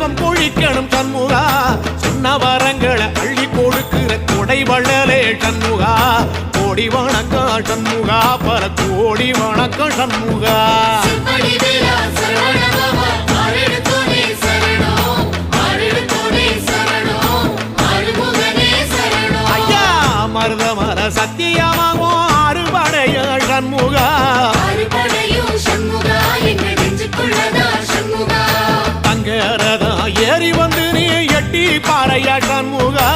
செல்வம் பொழிக்கணும் சண்முகா, சொன்ன வரங்களை அள்ளி கொடுக்கிற கொடை வள்ளலே சண்முகா. கோடி வணக்கம் சண்முகா, பல கோடி வணக்கம் சண்முகா. ஐயா மருதமர சத்தியமாகும் அறுபடைய சண்முகா, தங்கரதா ஏறி வந்து நீ எட்டி பாறையா சண்முகா.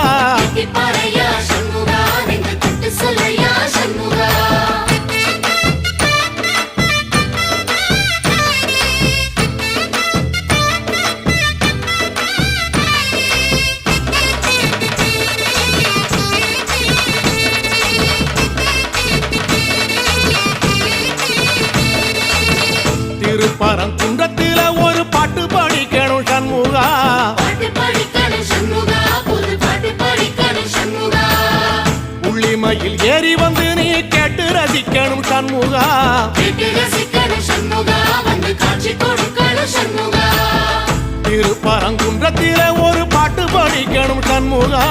திருப்பரங்குன்றத்தில ஒரு பாட்டு படிக்கணும் சண்முகா, உள்ளிமையில் ஏறி வந்து நீ கேட்டு ரசிக்கணும் சண்முகா. திருப்பரங்குன்றத்தில ஒரு பாட்டு படிக்கணும் சண்முகா.